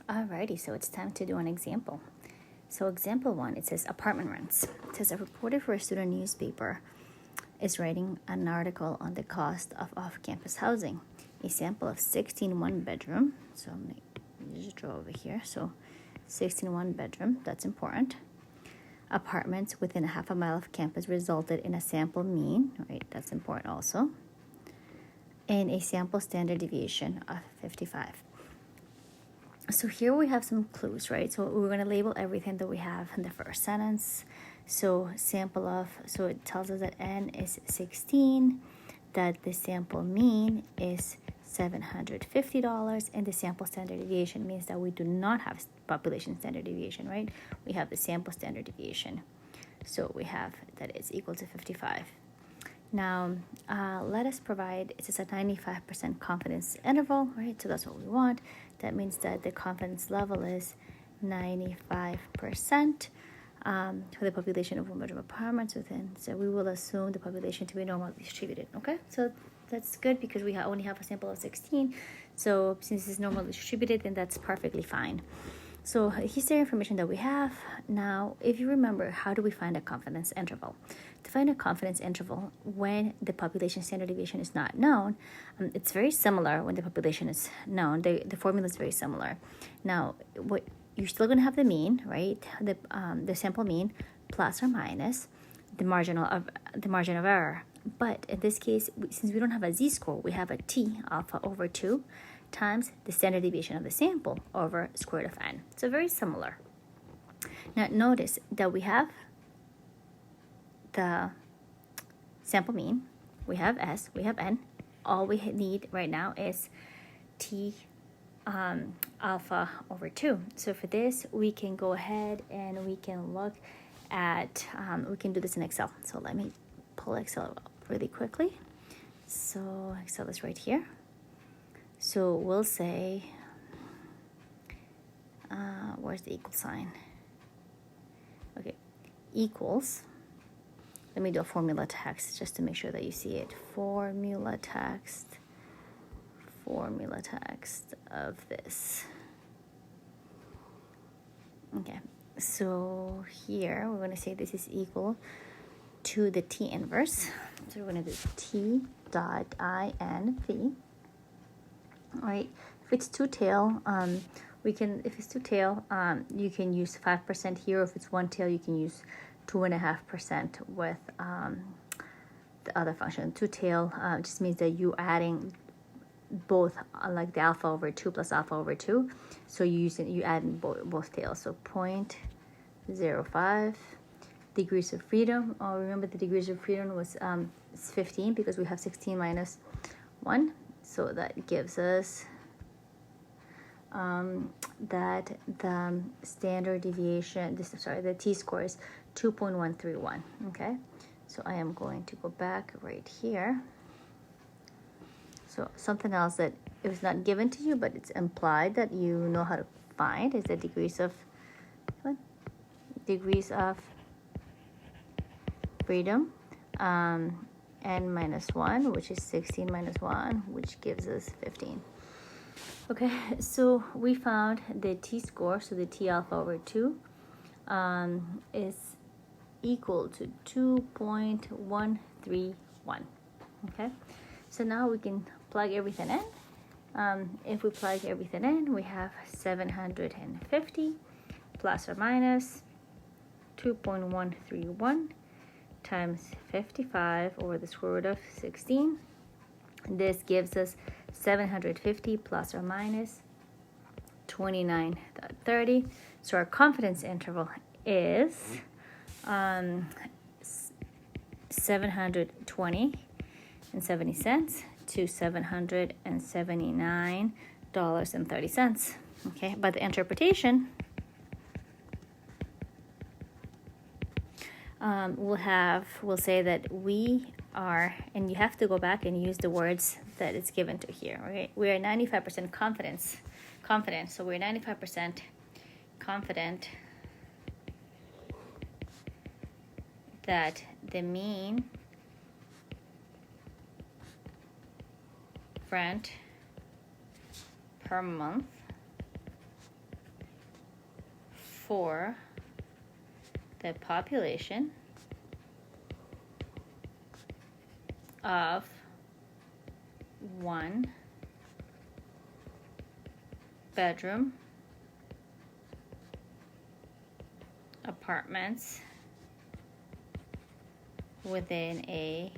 Alrighty, so it's time to do an example. So example 1, it says apartment rents. It says a reporter for a student newspaper is writing an article on the cost of off-campus housing. A sample of 16 one-bedroom. So I'm going to just draw over here. So 16 one-bedroom, that's important. Apartments within a half a mile of campus resulted in a sample mean, right? That's important also. And a sample standard deviation of 55. So here we have some clues, right? So we're going to label everything that we have in the first sentence. So so it tells us that n is 16, that the sample mean is $750, and the sample standard deviation means that we do not have population standard deviation, right? We have the sample standard deviation. So we have that it's equal to 55. Now, let us provide, it is a 95% confidence interval, right? So that's what we want. That means that the confidence level is 95% for the population of one-bedroom apartments within. So we will assume the population to be normally distributed, okay? So that's good because we only have a sample of 16. So since it's normally distributed, then that's perfectly fine. So here's the information that we have. Now, if you remember, how do we find a confidence interval? To find a confidence interval when the population standard deviation is not known, it's very similar when the population is known. The formula is very similar. Now, what you're still going to have the mean, right? The sample mean plus or minus the margin of error. But in this case, since we don't have a z-score, we have a t alpha over 2 times the standard deviation of the sample over square root of n. So very similar. Now notice that we have the sample mean, we have s, we have n. All we need right now is t alpha over 2. So for this, we can go ahead and we can look at, we can do this in Excel. So let me pull Excel up really quickly. So Excel is right here. So we'll say, where's the equal sign? Okay, equals, let me do a formula text just to make sure that you see it. Formula text of this. Okay, so here we're going to say this is equal to the t inverse. So we're going to do t dot inv. All right, if it's two-tail, if it's two-tail, you can use 5% here. If it's one-tail, you can use 2.5% with the other function. Two-tail just means that you adding both, like the alpha over 2 plus alpha over 2. So you add both tails. So 0.05 degrees of freedom. Remember the degrees of freedom was 15 because we have 16 minus 1. So that gives us that the standard deviation, the t-score is 2.131, okay? So I am going to go back right here. So something else that it was not given to you, but it's implied that you know how to find is the degrees of freedom. N minus 1, which is 16 minus 1, which gives us 15. Okay, so we found the t-score, so the t alpha over 2 is equal to 2.131. Okay, so now we can plug everything in. If we plug everything in, we have 750 plus or minus 2.131 times 55 over the square root of 16. This gives us 750 plus or minus 29.30. So our confidence interval is 720.70 to $779.30. Okay, but the interpretation we'll say that we are, and you have to go back and use the words that it's given to here. Okay, we are 95% confident. So we're 95% confident that the mean rent per month for the population of 1-bedroom apartments within a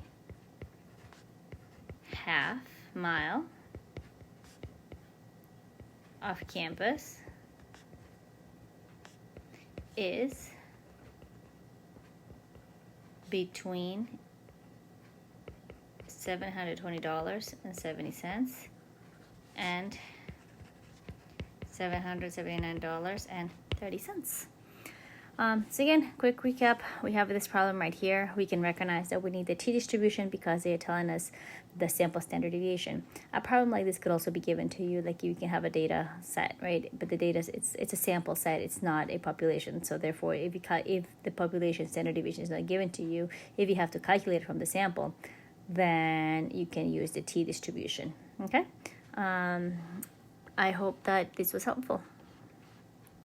half-mile off campus is between $720.70 and $779.30. So again, quick recap, we have this problem right here. We can recognize that we need the t-distribution because they're telling us the sample standard deviation. A problem like this could also be given to you, like you can have a data set, right? But the data, it's a sample set, it's not a population. So therefore, if the population standard deviation is not given to you, if you have to calculate it from the sample, then you can use the t-distribution, okay? I hope that this was helpful.